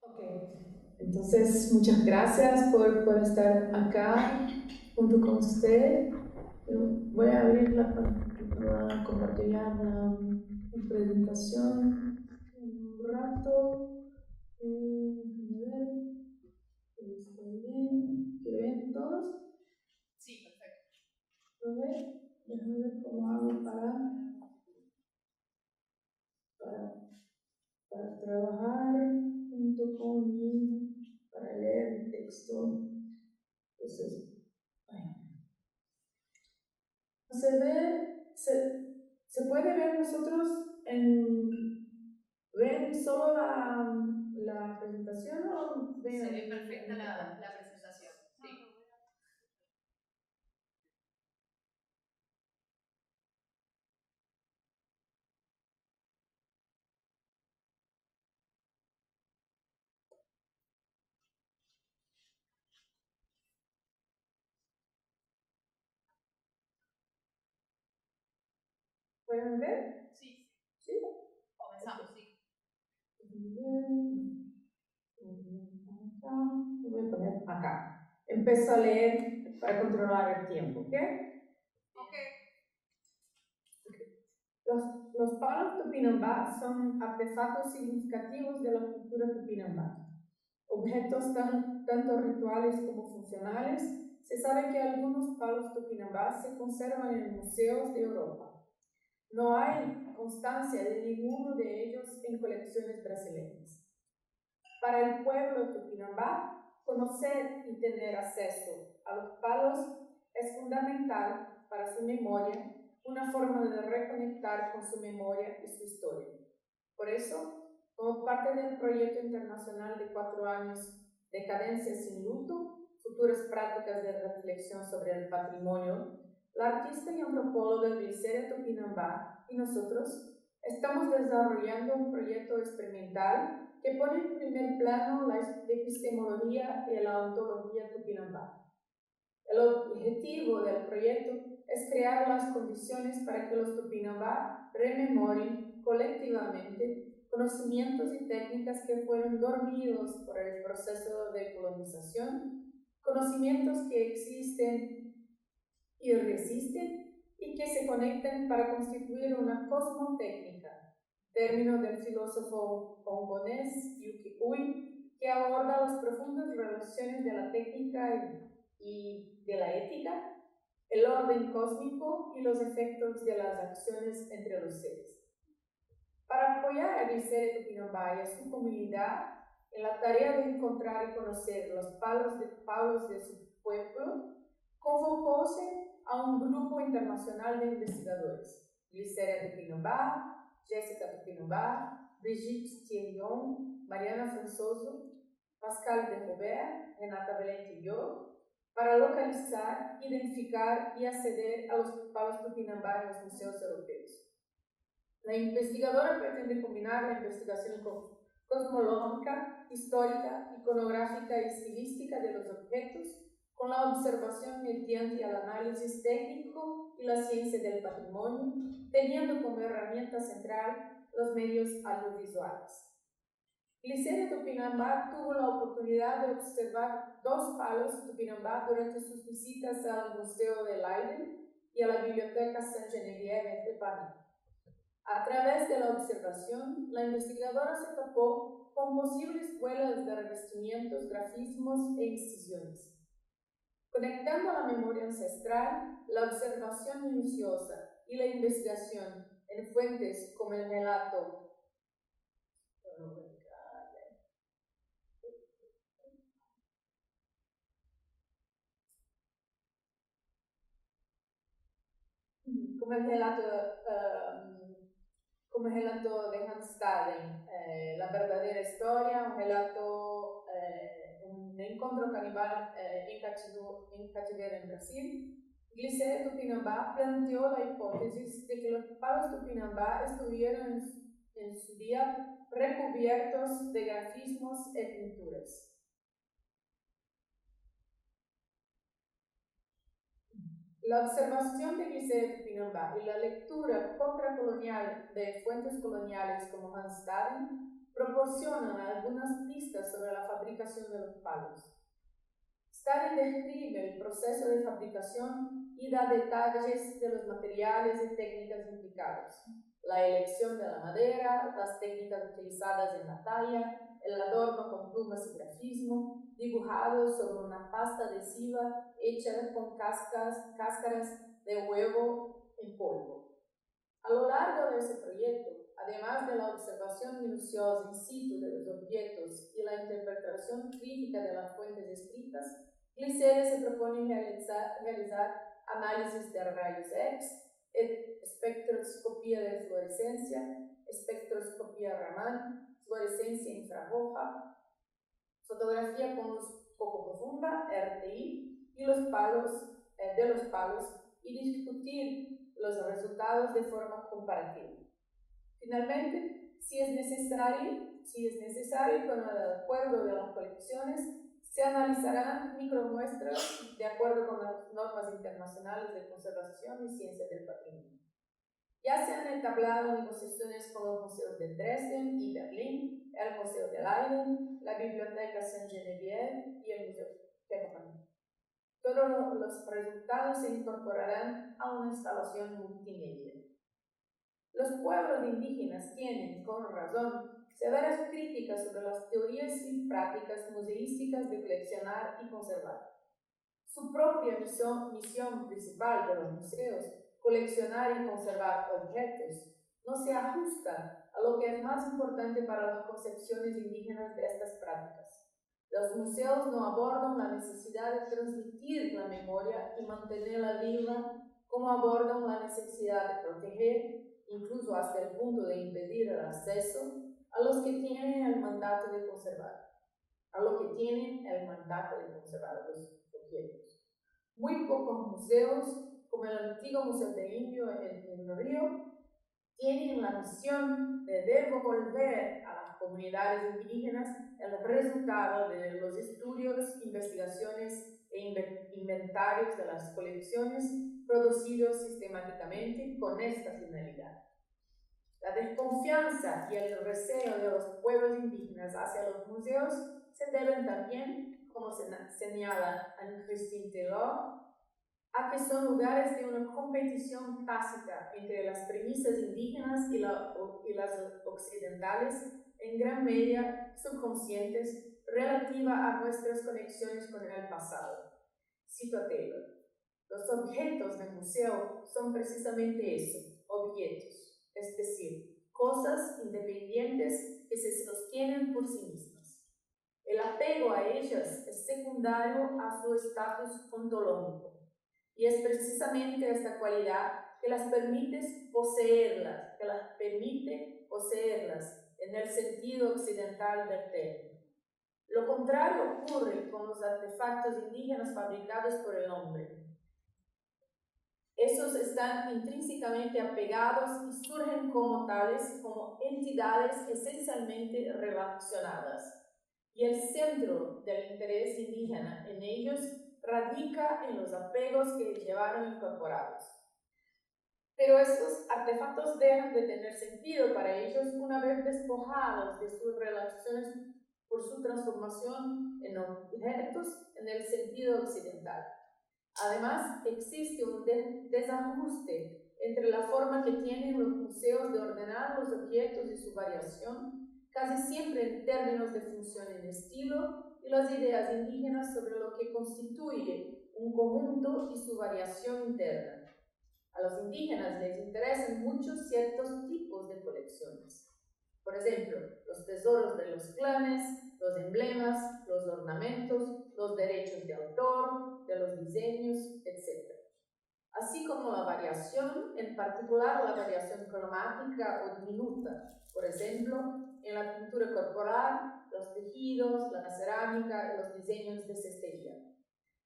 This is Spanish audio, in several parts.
Ok, entonces muchas gracias por estar acá junto con usted. Voy a abrir compartir ya la presentación un rato. A ver, ¿está bien? ¿Quiere ver todos? Sí, perfecto. A ver, déjame ver cómo hago para trabajar junto con para leer el texto. Entonces, se ve, se puede ver nosotros ven solo la presentación o ven se ve perfecta la presentación. Sí. ¿Pueden ver? Sí. ¿Sí? Comenzamos, sí. Voy a poner acá. Empiezo a leer para controlar el tiempo, ¿ok? Ok. Los palos tupinambá son artefactos significativos de la cultura tupinambá. Objetos tanto rituales como funcionales. Se sabe que algunos palos tupinambá se conservan en museos de Europa. No hay constancia de ninguno de ellos en colecciones brasileñas. Para el pueblo tupinambá, conocer y tener acceso a los palos es fundamental para su memoria, una forma de reconectar con su memoria y su historia. Por eso, como parte del proyecto internacional de 4 años Decadencia sin luto, futuras prácticas de reflexión sobre el patrimonio, la artista y antropóloga Glyceria Tupinambá y nosotros estamos desarrollando un proyecto experimental que pone en primer plano la epistemología y la ontología Tupinambá. El objetivo del proyecto es crear las condiciones para que los Tupinambá rememoren colectivamente conocimientos y técnicas que fueron dormidos por el proceso de colonización, conocimientos que existen y resisten y que se conectan para constituir una cosmotécnica, término del filósofo hongkonés Yuki Hui, que aborda las profundas relaciones de la técnica y de la ética, el orden cósmico y los efectos de las acciones entre los seres. Para apoyar a Glyceria Tupinambá y a su comunidad en la tarea de encontrar y conocer los palos de su pueblo, convocóse a un grupo internacional de investigadores. Glyceria Tupinambá, Jessica Tupinambá, Brigitte Thierry, Mariana Françoso, Pascal de Robert, Renata Belén yo, para localizar, identificar y acceder a los palos Tupinambá en los museos europeos. La investigadora pretende combinar la investigación cosmológica, histórica, iconográfica y estilística de los objetos con la observación mediante el análisis técnico y la ciencia del patrimonio, teniendo como herramienta central los medios audiovisuales. Glyceria Tupinambá tuvo la oportunidad de observar 2 palos Tupinambá durante sus visitas al Museo de Leiden y a la Biblioteca Saint-Geneviève de París. A través de la observación, la investigadora se topó con posibles huellas de revestimientos, grafismos e incisiones. Conectando la memoria ancestral, la observación minuciosa y la investigación en fuentes como el relato como el relato de Hans Staden, La verdadera historia, un encuentro canibal en cautiverio en Brasil. Glyceria Tupinambá planteó la hipótesis de que los palos Tupinambá estuvieron en su día recubiertos de grafismos y pinturas. La observación de Glisset de Tupinambá y la lectura contracolonial de fuentes coloniales como Hans Staden proporcionan algunas pistas sobre la fabricación de los palos. Staden describe el proceso de fabricación y da detalles de los materiales y técnicas implicados, la elección de la madera, las técnicas utilizadas en la talla, el adorno con plumas y grafismo, dibujado sobre una pasta adhesiva hecha con cáscaras de huevo en polvo. A lo largo de ese proyecto, además de la observación minuciosa in situ de los objetos y la interpretación crítica de las fuentes escritas, Glisset se propone realizar análisis de rayos X, espectroscopía de fluorescencia, espectroscopía Raman, fluorescencia infrarroja, fotografía con luz poco profunda, RTI, y los palos y discutir los resultados de forma comparativa. Finalmente, si es necesario, con el acuerdo de las colecciones, se analizarán micromuestras de acuerdo con las normas internacionales de conservación y ciencia del patrimonio. Ya se han entablado negociaciones con los museos de Dresden y Berlín, el Museo de Leiden, la Biblioteca Saint-Geneviève y el Museo Permanente. Todos los resultados se incorporarán a una instalación multimedia. Los pueblos indígenas tienen, con razón, severas críticas sobre las teorías y prácticas museísticas de coleccionar y conservar. Su propia misión principal de los museos, coleccionar y conservar objetos, no se ajusta a lo que es más importante para las concepciones indígenas de estas prácticas. Los museos no abordan la necesidad de transmitir la memoria y mantenerla viva, como abordan la necesidad de proteger, incluso hasta el punto de impedir el acceso, a los que tienen el mandato de conservar, los objetos. Muy pocos museos, como el antiguo Museo de Indio en Río, tienen la misión de devolver a las comunidades indígenas el resultado de los estudios, investigaciones e inventarios de las colecciones producidos sistemáticamente con esta finalidad. La desconfianza y el recelo de los pueblos indígenas hacia los museos se deben también, como señala Anne-Christine Taylor, a que son lugares de una competición tácita entre las premisas indígenas y las occidentales, en gran medida subconscientes, relativa a nuestras conexiones con el pasado. Cito a Taylor: los objetos del museo son precisamente eso, objetos, es decir, cosas independientes que se sostienen por sí mismas. El apego a ellas es secundario a su estatus ontológico. Y es precisamente esta cualidad que las permite poseerlas en el sentido occidental del término. Lo contrario ocurre con los artefactos indígenas fabricados por el hombre. Esos están intrínsecamente apegados y surgen como tales, como entidades esencialmente relacionadas. Y el centro del interés indígena en ellos radica en los apegos que llevaron incorporados. Pero estos artefactos dejan de tener sentido para ellos una vez despojados de sus relaciones por su transformación en objetos en el sentido occidental. Además, existe un desajuste entre la forma que tienen los museos de ordenar los objetos y su variación, casi siempre en términos de función y estilo, y las ideas indígenas sobre lo que constituye un conjunto y su variación interna. A los indígenas les interesan mucho ciertos tipos de colecciones. Por ejemplo, los tesoros de los clanes, los emblemas, los ornamentos, los derechos de autor, de los diseños, etc. Así como la variación, en particular la variación cromática o diminuta, por ejemplo, en la pintura corporal, los tejidos, la cerámica y los diseños de cestería.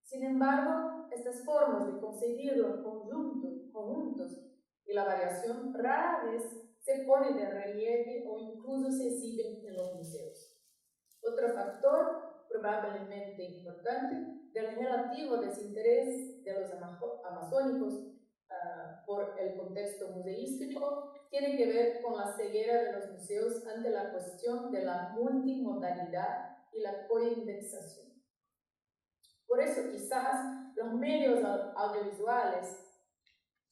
Sin embargo, estas formas de concebir los conjuntos y la variación rara vez se ponen de relieve o incluso se exhiben en los museos. Otro factor probablemente importante, del relativo desinterés de los amazónicos por el contexto museístico tiene que ver con la ceguera de los museos ante la cuestión de la multimodalidad y la coindexación. Por eso quizás los medios audiovisuales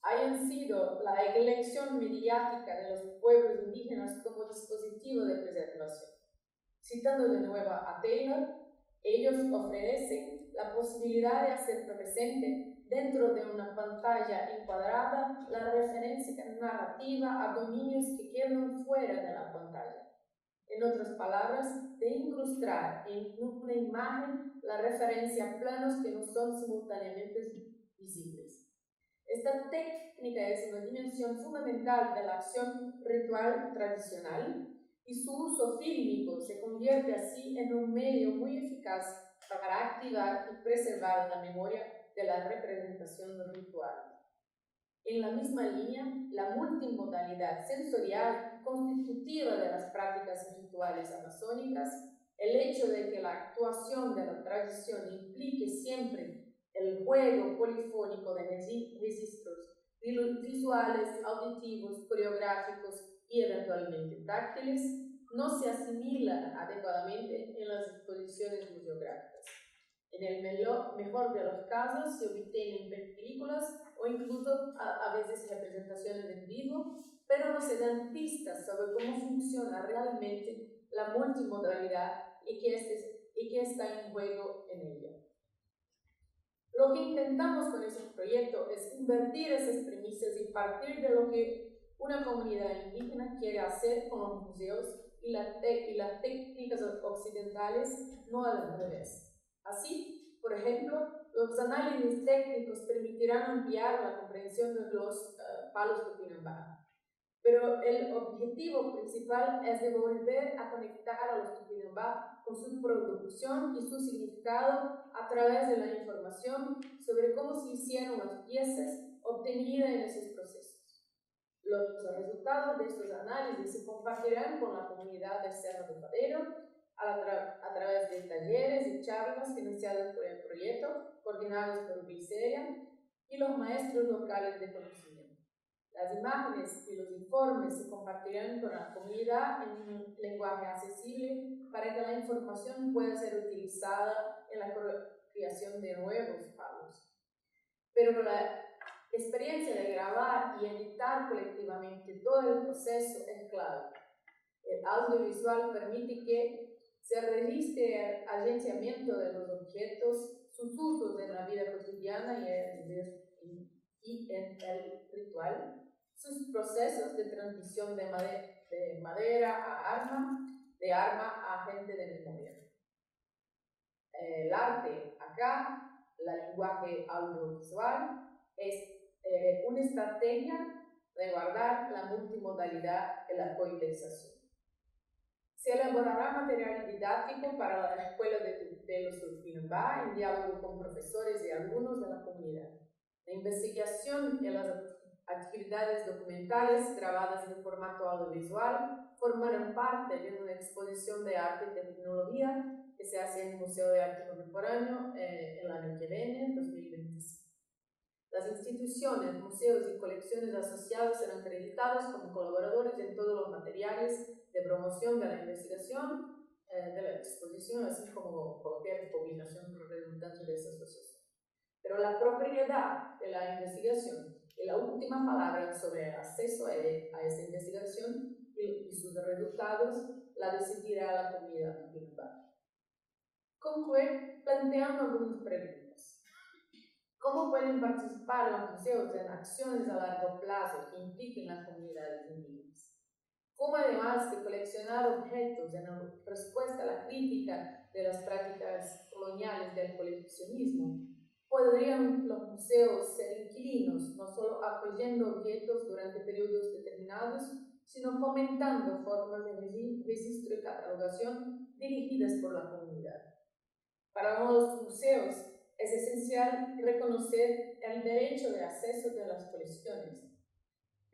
hayan sido la elección mediática de los pueblos indígenas como dispositivo de preservación. Citando de nuevo a Taylor, ellos ofrecen la posibilidad de hacer presente dentro de una pantalla encuadrada la referencia narrativa a dominios que quedan fuera de la pantalla. En otras palabras, de incrustar en una imagen la referencia a planos que no son simultáneamente visibles. Esta técnica es una dimensión fundamental de la acción ritual tradicional y su uso fílmico se convierte así en un medio muy eficaz para activar y preservar la memoria de la representación ritual. En la misma línea, la multimodalidad sensorial constitutiva de las prácticas rituales amazónicas, el hecho de que la actuación de la tradición implique siempre el juego polifónico de registros visuales, auditivos, coreográficos y eventualmente táctiles, no se asimila adecuadamente en las exposiciones museográficas. En el mejor de los casos se obtienen películas o incluso a veces representaciones en vivo, pero no se dan pistas sobre cómo funciona realmente la multimodalidad y qué está en juego en ella. Lo que intentamos con ese proyecto es invertir esas premisas y partir de lo que una comunidad indígena quiere hacer con los museos y las técnicas occidentales, no al revés. Así, por ejemplo, los análisis técnicos permitirán ampliar la comprensión de los palos Tupinambá. Pero el objetivo principal es de volver a conectar a los Tupinambá con su producción y su significado a través de la información sobre cómo se hicieron las piezas obtenidas en esos procesos. Los resultados de estos análisis se compartirán con la comunidad de Cerro de Padero a través de talleres y charlas financiadas por el proyecto, coordinados por Briseria y los maestros locales de conocimiento. Las imágenes y los informes se compartirán con la comunidad en un lenguaje accesible para que la información pueda ser utilizada en la creación de nuevos palos. Pero la experiencia de grabar y editar colectivamente todo el proceso es clave. El audiovisual permite que se registre el agenciamiento de los objetos, sus usos en la vida cotidiana y en el ritual, sus procesos de transmisión de madera a arma, de arma a agente de memoria. El arte acá, el lenguaje audiovisual, es una estrategia de guardar la multimodalidad de la coindexación. Se elaborará material didáctico para la escuela de los Tupinambá en diálogo con profesores y alumnos de la comunidad. La investigación y las actividades documentales grabadas en formato audiovisual formarán parte de una exposición de arte y tecnología que se hace en el Museo de Arte Contemporáneo el año que viene, 2025. Las instituciones, museos y colecciones asociadas serán acreditados como colaboradores en todos los materiales de promoción de la investigación de la exposición, así como cualquier publicación resultante de esa asociación. Pero la propiedad de la investigación y la última palabra sobre el acceso a esta investigación y sus resultados la decidirá la comunidad tupinambá. Concluir planteando algunas preguntas. ¿Cómo pueden participar los museos en acciones a largo plazo que impliquen las comunidades indígenas? ¿Cómo además de coleccionar objetos en respuesta a la crítica de las prácticas coloniales del coleccionismo, podrían los museos ser inquilinos, no solo apoyando objetos durante periodos determinados, sino fomentando formas de registro y catalogación dirigidas por la comunidad? Para los museos es esencial reconocer el derecho de acceso de las colecciones,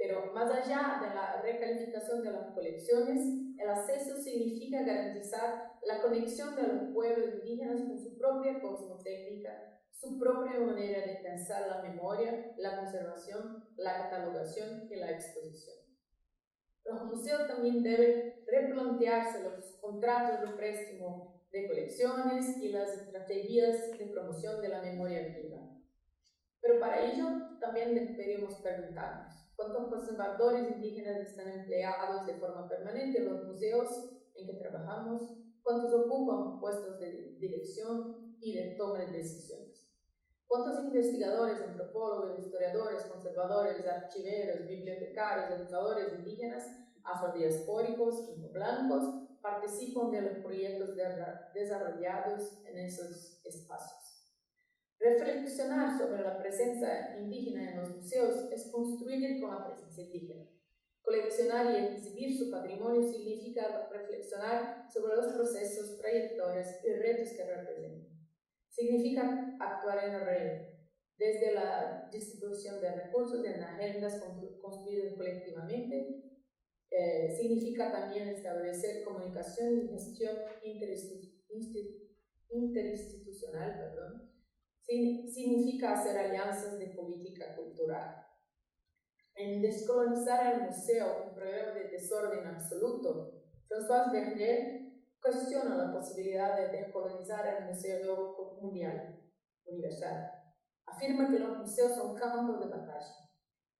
Pero más allá de la recalificación de las colecciones, el acceso significa garantizar la conexión de los pueblos indígenas con su propia cosmotécnica, su propia manera de pensar la memoria, la conservación, la catalogación y la exposición. Los museos también deben replantearse los contratos de préstamo de colecciones y las estrategias de promoción de la memoria viva. Pero para ello también deberíamos preguntarnos cuántos conservadores indígenas están empleados de forma permanente en los museos en que trabajamos, cuántos ocupan puestos de dirección y de toma de decisiones. ¿Cuántos investigadores, antropólogos, historiadores, conservadores, archiveros, bibliotecarios, educadores indígenas, afrodiaspóricos y no blancos participan de los proyectos desarrollados en esos espacios? Reflexionar sobre la presencia indígena en los museos es construir con la presencia indígena. Coleccionar y exhibir su patrimonio significa reflexionar sobre los procesos, trayectorias y retos que representan. Significa actuar en red, desde la distribución de recursos en agendas construidas colectivamente. Significa también establecer comunicación y gestión interinstitucional, significa hacer alianzas de política cultural. En Descolonizar el museo, un programa de desorden absoluto, François Vergel cuestiona la posibilidad de descolonizar el museo mundial, universal. Afirma que los museos son campos de batalla.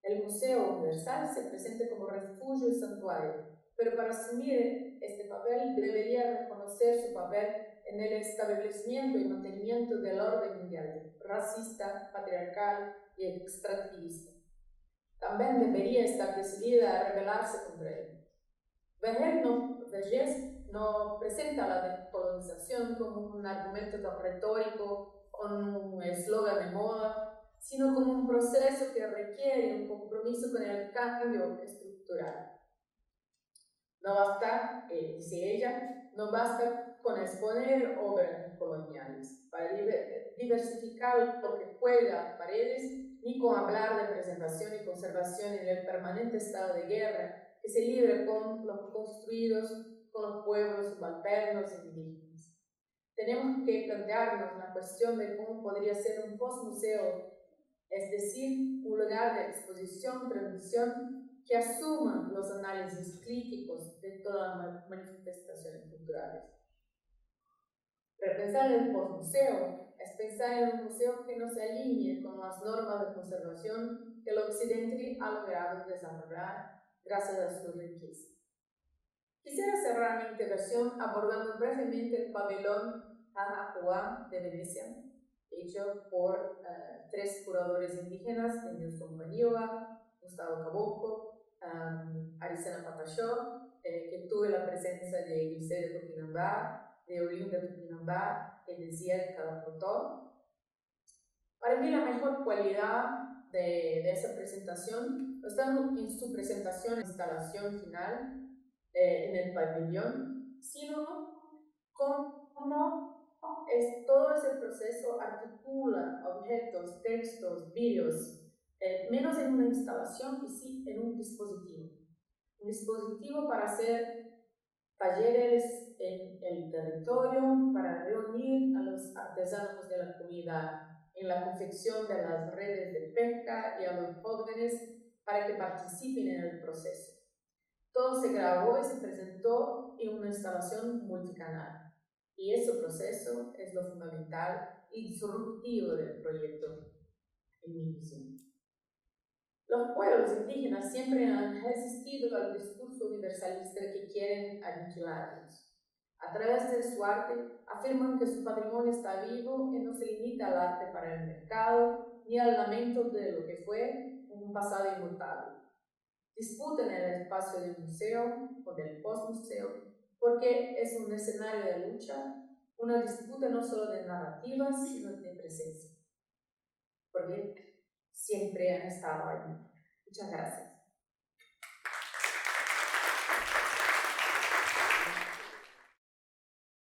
El museo universal se presenta como refugio y santuario, pero para asumir este papel debería reconocer su papel en el establecimiento y mantenimiento del orden mundial, racista, patriarcal y extractivista. También debería estar decidida a rebelarse contra él. Vergés no presenta la descolonización como un argumento retórico o un eslogan de moda, sino como un proceso que requiere un compromiso con el cambio estructural. No basta, dice ella, no basta con exponer obras coloniales para diversificar lo que juega paredes, ni con hablar de preservación y conservación en el permanente estado de guerra que se libre con los construidos con los pueblos subalternos e indígenas. Tenemos que plantearnos la cuestión de cómo podría ser un postmuseo, es decir, un lugar de exposición, transmisión, que asuman los análisis críticos de todas las manifestaciones culturales. Pero pensar en el postmuseo es pensar en un museo que no se alinee con las normas de conservación que el Occidente ha logrado desarrollar gracias a su riqueza. Quisiera cerrar mi intervención abordando brevemente el pabellón Anahuac de Venecia, hecho por 3 curadores indígenas de Nelson Manioa, Gustavo Caboclo, Aricena Patachó, que tuve la presencia de Griselda Tupinambá, de Olinda Tupinambá y de Ziad Calafotó. Para mí la mejor cualidad de esa presentación no está en su presentación, instalación final en el pabellón, sino cómo todo ese proceso articula objetos, textos, vídeos, menos en una instalación y sí en un dispositivo. Un dispositivo para hacer talleres en el territorio, para reunir a los artesanos de la comunidad en la confección de las redes de pesca y a los jóvenes para que participen en el proceso. Todo se grabó y se presentó en una instalación multicanal. Y ese proceso es lo fundamental y disruptivo del proyecto en mi visión. Los pueblos indígenas siempre han resistido al discurso universalista que quieren aniquilarlos. A través de su arte, afirman que su patrimonio está vivo y no se limita al arte para el mercado, ni al lamento de lo que fue un pasado inmutable. Disputan el espacio del museo o del postmuseo porque es un escenario de lucha, una disputa no solo de narrativas, sino de presencia. Porque siempre han estado ahí. Muchas gracias.